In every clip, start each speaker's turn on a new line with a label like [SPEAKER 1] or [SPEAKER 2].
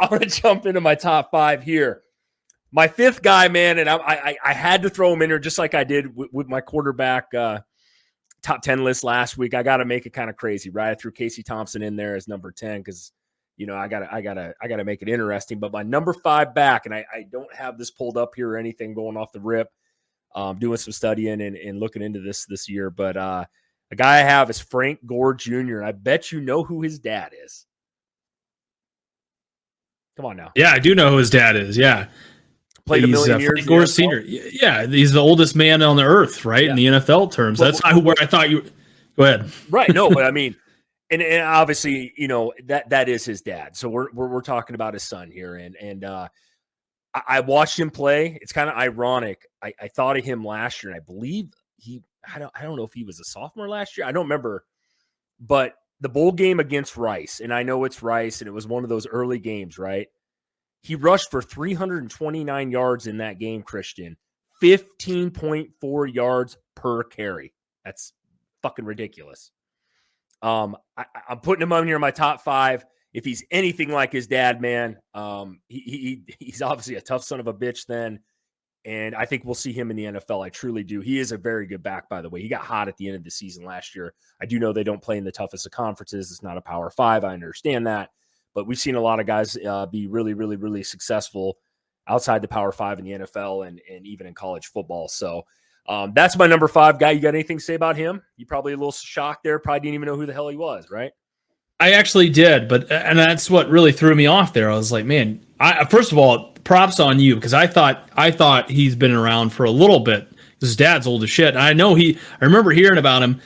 [SPEAKER 1] going to jump into my top 5 here. My 5th guy, man, and I had to throw him in there just like I did with my quarterback top 10 list last week. I got to make it kind of crazy, right? I threw Casey Thompson in there as number 10 because I gotta make it interesting. But my number 5 back, and I don't have this pulled up here or anything going off the rip. Doing some studying and looking into this year, but the guy I have is Frank Gore Jr. And I bet you know who his dad is. Come on now.
[SPEAKER 2] Yeah, I do know who his dad is. Yeah.
[SPEAKER 1] Played
[SPEAKER 2] he's,
[SPEAKER 1] a million years.
[SPEAKER 2] Frank Gore Sr. Yeah, he's the oldest man on the earth, right? Yeah. In the NFL terms. That's where I thought you – go ahead.
[SPEAKER 1] Right. No, but I mean – and obviously, that is his dad. So we're talking about his son here. And I watched him play. It's kind of ironic. I thought of him last year, and I believe I don't know if he was a sophomore last year. I don't remember. But the bowl game against Rice, and I know it's Rice, and it was one of those early games, right? He rushed for 329 yards in that game, Christian. 15.4 yards per carry. That's fucking ridiculous. I'm putting him on here in my top 5. If he's anything like his dad, man, he's obviously a tough son of a bitch then. And I think we'll see him in the NFL. I truly do. He is a very good back, by the way. He got hot at the end of the season last year. I do know they don't play in the toughest of conferences. It's not a Power 5. I understand that. But we've seen a lot of guys be really, really, really successful outside the Power 5 in the NFL and even in college football. So that's my number 5 guy. You got anything to say about him? You probably a little shocked there. Probably didn't even know who the hell he was, right?
[SPEAKER 2] I actually did, and that's what really threw me off there. I was like, man, first of all, props on you, because I thought he's been around for a little bit. His dad's old as shit. And I remember hearing about him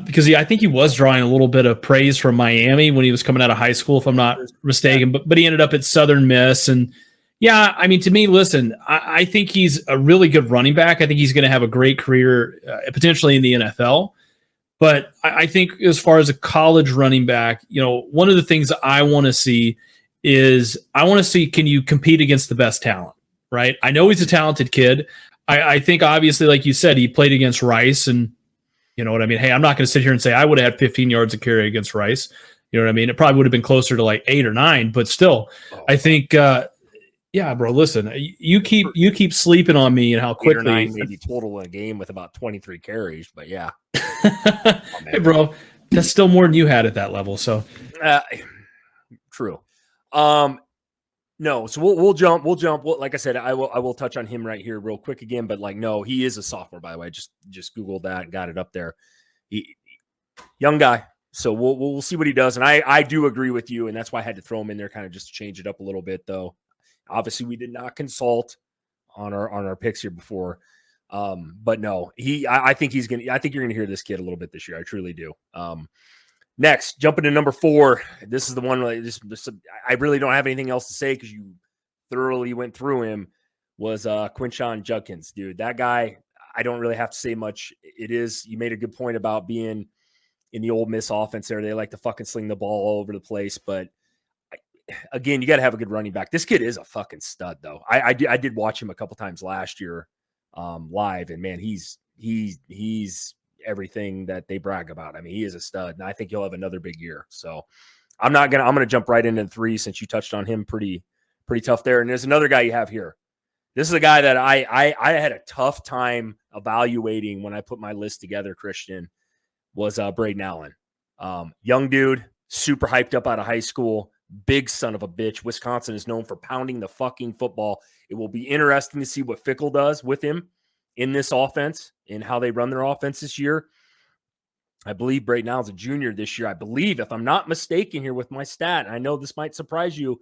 [SPEAKER 2] because I think he was drawing a little bit of praise from Miami when he was coming out of high school, if I'm not mistaken. But he ended up at Southern Miss. And yeah, I mean, to me, listen, I think he's a really good running back. I think he's going to have a great career potentially in the NFL. But I think as far as a college running back, one of the things I want to see is can you compete against the best talent, right? I know he's a talented kid. I think obviously, like you said, he played against Rice, and you know what I mean? Hey, I'm not going to sit here and say I would have had 15 yards of carry against Rice. You know what I mean? It probably would have been closer to like 8 or 9, but still, I think, yeah, bro, listen, you keep sleeping on me and how quickly
[SPEAKER 1] 8 or 9 maybe total in a game with about 23 carries, but yeah.
[SPEAKER 2] Hey, bro, that's still more than you had at that level. So,
[SPEAKER 1] true. No, so we'll jump. Like I said, I will touch on him right here real quick again. But no, he is a sophomore, by the way. I just Googled that and got it up there. Young guy. So we'll see what he does. And I do agree with you, and that's why I had to throw him in there, kind of just to change it up a little bit. Though, obviously, we did not consult on our picks here before. But no, I think you're gonna hear this kid a little bit this year. I truly do. Next, jumping to number 4. This is the one where I really don't have anything else to say because you thoroughly went through him. Was Quinshon Judkins, dude. That guy, I don't really have to say much. You made a good point about being in the Ole Miss offense there. They like to fucking sling the ball all over the place. But again, you got to have a good running back. This kid is a fucking stud, though. I did watch him a couple times last year live, and man, he's everything that they brag about. I mean, he is a stud, and I think he'll have another big year. So I'm gonna jump right into 3 since you touched on him pretty tough there. And there's another guy you have here. This is a guy that I had a tough time evaluating when I put my list together, Christian, was Braden Allen. Young dude, super hyped up out of high school, big son of a bitch. Wisconsin is known for pounding the fucking football. It will be interesting to see what Fickle does with him in this offense and how they run their offense this year. I believe Braden Allen's a junior this year. I believe, if I'm not mistaken here with my stat, and I know this might surprise you,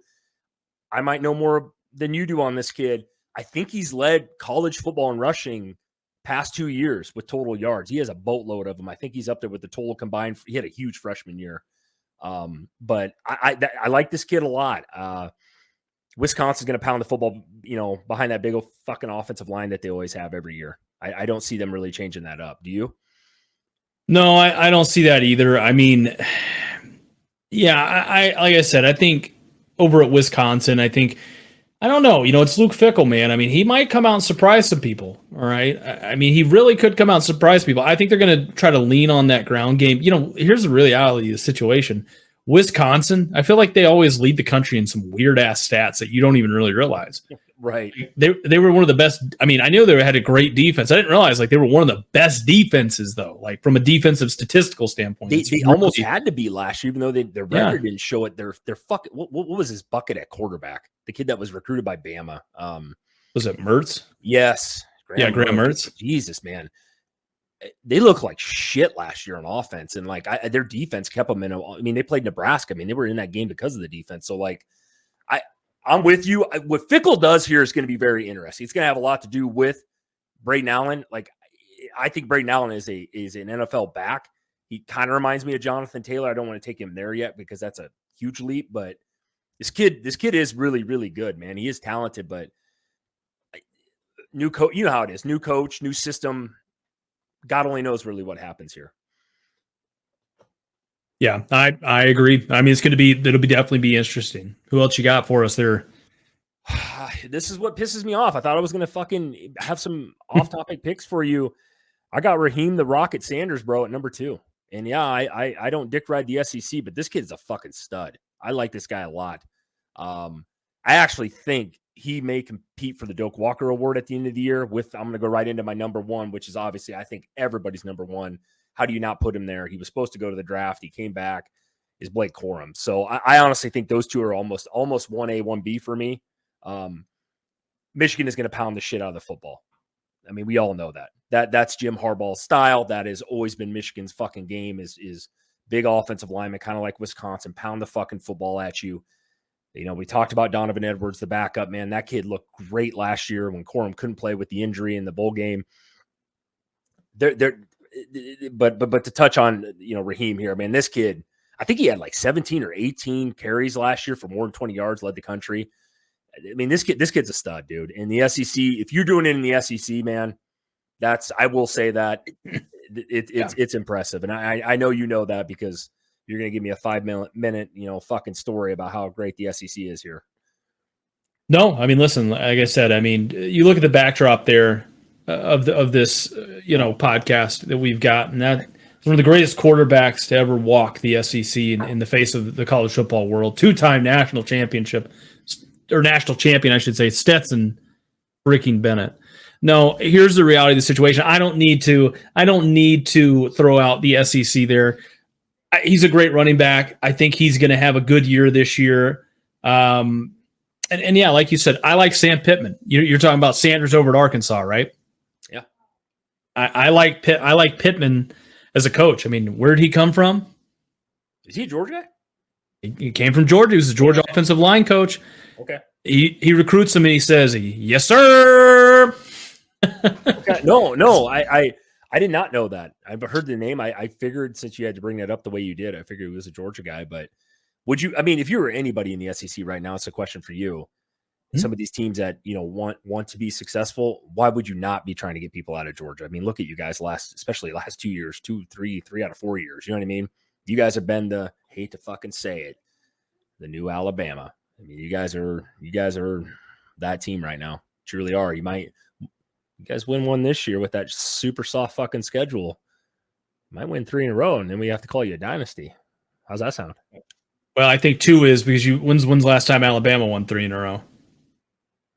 [SPEAKER 1] I might know more than you do on this kid. I think he's led college football in rushing past 2 years with total yards. He has a boatload of them. I think he's up there with the total combined. He had a huge freshman year. But I like this kid a lot. Wisconsin's going to pound the football, behind that big old fucking offensive line that they always have every year. I don't see them really changing that up. Do you?
[SPEAKER 2] No, I don't see that either. I mean, yeah, I like I said, I think over at Wisconsin, I don't know. It's Luke Fickell, man. I mean, he might come out and surprise some people. All right. I mean, he really could come out and surprise people. I think they're going to try to lean on that ground game. Here's the reality of the situation. Wisconsin, I feel like they always lead the country in some weird ass stats that you don't even really realize.
[SPEAKER 1] Right.
[SPEAKER 2] They were one of the best. I mean, I knew they had a great defense. I didn't realize like they were one of the best defenses though, like from a defensive statistical standpoint.
[SPEAKER 1] They
[SPEAKER 2] It's
[SPEAKER 1] almost
[SPEAKER 2] really,
[SPEAKER 1] had to be last year, even though their
[SPEAKER 2] yeah.
[SPEAKER 1] record didn't show it. They're fucking. What was his bucket at quarterback? The kid that was recruited by Bama.
[SPEAKER 2] Was it Mertz?
[SPEAKER 1] Yes.
[SPEAKER 2] Graham Mertz.
[SPEAKER 1] Jesus, man. They looked like shit last year on offense, and like their defense kept them in. I mean, they played Nebraska. I mean, they were in that game because of the defense. So, like, I'm with you. What Fickle does here is going to be very interesting. It's going to have a lot to do with Braden Allen. Like, I think Braden Allen is an NFL back. He kind of reminds me of Jonathan Taylor. I don't want to take him there yet because that's a huge leap, but this kid is really, really good, man. He is talented, but new coach, you know how it is. New coach, new system. God only knows really what happens here.
[SPEAKER 2] Yeah, I agree. I mean, it'll definitely be interesting. Who else you got for us there?
[SPEAKER 1] This is what pisses me off. I thought I was going to fucking have some off-topic picks for you. I got Raheem the Rocket Sanders, bro, at number 2. And yeah, I don't dick ride the SEC, but this kid's a fucking stud. I like this guy a lot. I actually think he may compete for the Doak Walker Award at the end of the year. I'm going to go right into my number 1, which is obviously I think everybody's number 1. How do you not put him there? He was supposed to go to the draft. He came back. Is Blake Corum. So I honestly think those two are almost 1A, 1B for me. Michigan is going to pound the shit out of the football. I mean, we all know that. That's Jim Harbaugh's style. That has always been Michigan's fucking game is big offensive lineman, kind of like Wisconsin, pound the fucking football at you. You know, we talked about Donovan Edwards, the backup, man. That kid looked great last year when Corum couldn't play with the injury in the bowl game. But to touch on, you know, Raheem here, man, this kid, I think he had like 17 or 18 carries last year for more than 20 yards, led the country. I mean, this kid's a stud, dude. In the SEC, if you're doing it in the SEC, man, I will say that it's impressive. And I know you know that because you're going to give me a 5-minute, you know, fucking story about how great the SEC is here.
[SPEAKER 2] No, I mean, listen, like I said, I mean, you look at the backdrop there of this, you know, podcast that we've got, and that one of the greatest quarterbacks to ever walk the SEC in the face of the college football world, 2-time national champion, I should say, Stetson freaking Bennett. No, here's the reality of the situation. I don't need to throw out the SEC there. He's a great running back. I think he's going to have a good year this year. And yeah, like you said, I like Sam Pittman. You're talking about Sanders over at Arkansas, right?
[SPEAKER 1] Yeah.
[SPEAKER 2] I like Pittman as a coach. I mean, where did he come from?
[SPEAKER 1] Is he a Georgia guy?
[SPEAKER 2] He came from Georgia. He was the Georgia offensive line coach.
[SPEAKER 1] Okay.
[SPEAKER 2] He recruits him and he says, "Yes, sir."
[SPEAKER 1] Okay. No, I did not know that. I've heard the name. I figured since you had to bring that up the way you did, I figured he was a Georgia guy. But would you? I mean, if you were anybody in the SEC right now, it's a question for you. Mm-hmm. Some of these teams that you know want to be successful, why would you not be trying to get people out of Georgia? I mean, look at you guys especially last 2 years, 3 out of 4 years. You know what I mean? You guys have been hate to fucking say it, the new Alabama. I mean, you guys are that team right now. Truly are. You guys win one this year with that super soft fucking schedule. You might win 3 in a row, and then we have to call you a dynasty. How's that sound?
[SPEAKER 2] Well, I think 2 is because when's the last time Alabama won 3 in a row?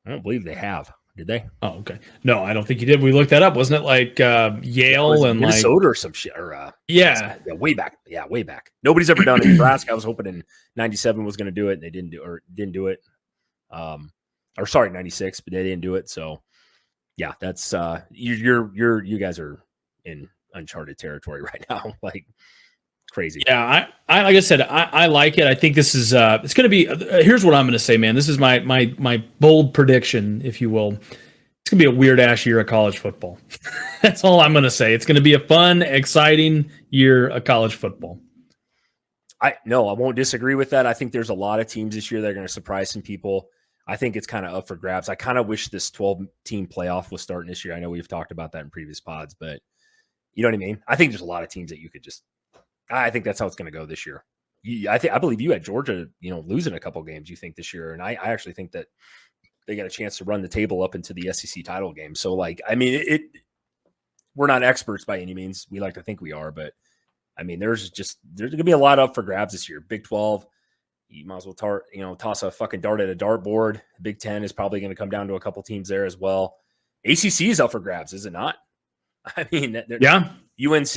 [SPEAKER 1] I don't believe they have. Did they?
[SPEAKER 2] Oh, okay. No, I don't think you did. We looked that up. Wasn't it like Yale and
[SPEAKER 1] Minnesota or some shit? Or
[SPEAKER 2] yeah,
[SPEAKER 1] way back. Yeah, way back. Nobody's ever done it in Nebraska. I was hoping in '97 was going to do it, and they didn't do it. Or sorry, '96, but they didn't do it. So yeah, that's you guys are in uncharted territory right now. Like crazy.
[SPEAKER 2] Yeah, I like I said, I like it. I think this is it's going to be. Here's what I'm going to say, man. This is my bold prediction, if you will. It's going to be a weird ass year of college football. That's all I'm going to say. It's going to be a fun, exciting year of college football.
[SPEAKER 1] I won't disagree with that. I think there's a lot of teams this year that are going to surprise some people. I think it's kind of up for grabs. I kind of wish this 12-team playoff was starting this year. I know we've talked about that in previous pods, but you know what I mean? I think there's a lot of teams that you could just – I think that's how it's going to go this year. I believe you had Georgia, losing a couple games, you think, this year, and I actually think that they got a chance to run the table up into the SEC title game. So, we're not experts by any means. We like to think we are, but I mean, there's going to be a lot up for grabs this year. Big 12, you might as well toss a fucking dart at a dartboard. Big 10 is probably going to come down to a couple teams there as well. ACC is up for grabs, is it not? I mean,
[SPEAKER 2] yeah.
[SPEAKER 1] UNC,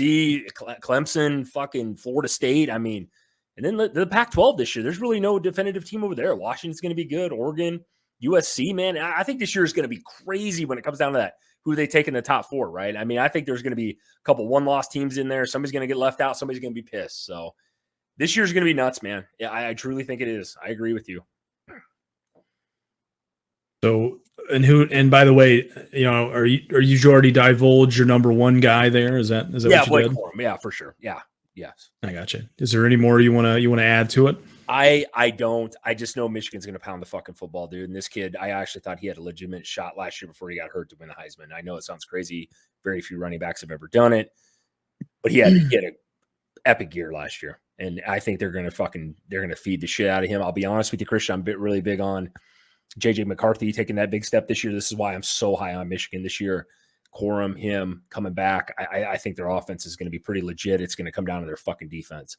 [SPEAKER 1] Clemson, fucking Florida State. I mean, and then the Pac-12 this year, there's really no definitive team over there. Washington's going to be good. Oregon, USC, man. I think this year is going to be crazy when it comes down to that. Who they take in the top 4, right? I mean, I think there's going to be a couple one-loss teams in there. Somebody's going to get left out. Somebody's going to be pissed. So this year's going to be nuts, man. Yeah, I truly think it is. I agree with you.
[SPEAKER 2] So, and by the way, are you already divulged your number 1 guy there? Is that
[SPEAKER 1] yeah,
[SPEAKER 2] what you
[SPEAKER 1] Blake
[SPEAKER 2] did?
[SPEAKER 1] Corum. Yeah, for sure. Yeah. Yes.
[SPEAKER 2] I got you. Is there any more you want to add to it?
[SPEAKER 1] I don't. I just know Michigan's going to pound the fucking football, dude. And this kid, I actually thought he had a legitimate shot last year before he got hurt to win the Heisman. I know it sounds crazy. Very few running backs have ever done it, but he had an epic year last year. And I think they're going to feed the shit out of him. I'll be honest with you, Christian. I'm really big on JJ McCarthy taking that big step this year. This is why I'm so high on Michigan this year. Corum, him coming back. I think their offense is going to be pretty legit. It's going to come down to their fucking defense.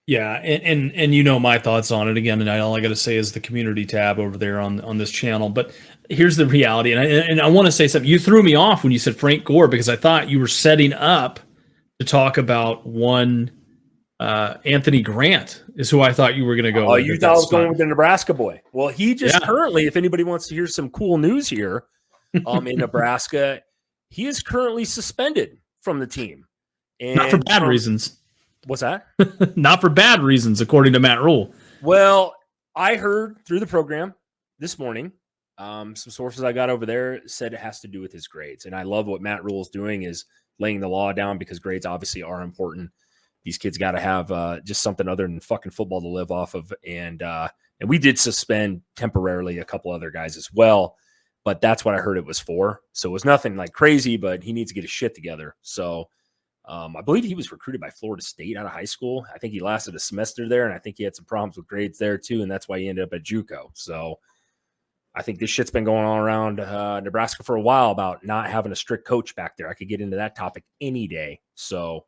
[SPEAKER 2] Yeah, and my thoughts on it again, and all I got to say is the community tab over there on this channel. But here's the reality, and I want to say something. You threw me off when you said Frank Gore because I thought you were setting up to talk about one Anthony Grant is who I thought you were going to go.
[SPEAKER 1] Oh, you thought I was going with the Nebraska boy. Well, he just currently, if anybody wants to hear some cool news here, in Nebraska, he is currently suspended from the team, and
[SPEAKER 2] not for bad reasons.
[SPEAKER 1] What's that?
[SPEAKER 2] Not for bad reasons, according to Matt Rule.
[SPEAKER 1] Well, I heard through the program this morning, some sources I got over there said it has to do with his grades. And I love what Matt Rule is doing is laying the law down because grades obviously are important. These kids got to have just something other than fucking football to live off of. And we did suspend temporarily a couple other guys as well, but that's what I heard it was for. So it was nothing like crazy, but he needs to get his shit together. So I believe he was recruited by Florida State out of high school. I think he lasted a semester there, and I think he had some problems with grades there too, and that's why he ended up at JUCO. So I think this shit's been going on around Nebraska for a while about not having a strict coach back there. I could get into that topic any day. So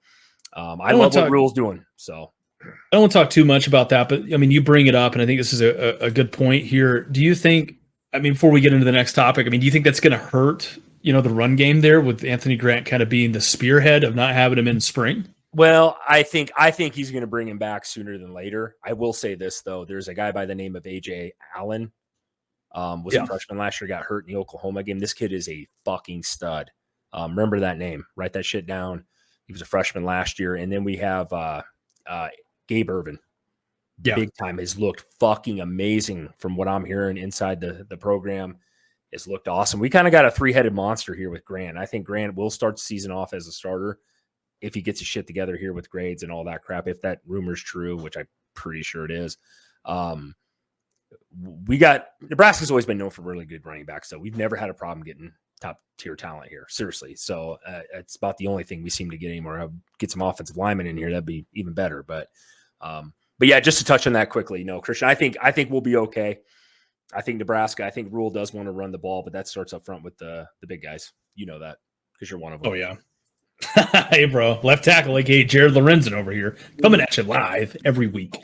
[SPEAKER 1] I love what Rule's doing. So
[SPEAKER 2] I don't want to talk too much about that, but I mean, you bring it up, and I think this is a good point here. Do you think, before we get into the next topic, do you think that's going to hurt the run game there with Anthony Grant kind of being the spearhead of not having him in spring?
[SPEAKER 1] Well, I think he's going to bring him back sooner than later. I will say this though. There's a guy by the name of AJ Allen. Was a freshman last year, got hurt in the Oklahoma game. This kid is a fucking stud. Remember that name. Write that shit down. He was a freshman last year. And then we have Gabe Irvin. Big time. Has looked fucking amazing from what I'm hearing inside the program. It's looked awesome. We kind of got a 3-headed monster here with Grant. I think Grant will start the season off as a starter if he gets his shit together here with grades and all that crap. If that rumor's true, which I'm pretty sure it is. Nebraska's always been known for really good running backs, so we've never had a problem getting top tier talent here. Seriously. So it's about the only thing we seem to get anymore. I'll get some offensive linemen in here. That'd be even better. But yeah, just to touch on that quickly, Christian, I think we'll be okay. I think Nebraska, Rule does want to run the ball, but that starts up front with the big guys. You know that because you're one of them.
[SPEAKER 2] Oh, yeah. Hey, bro. Left tackle, aka Jared Lorenzen over here, coming at you live every week.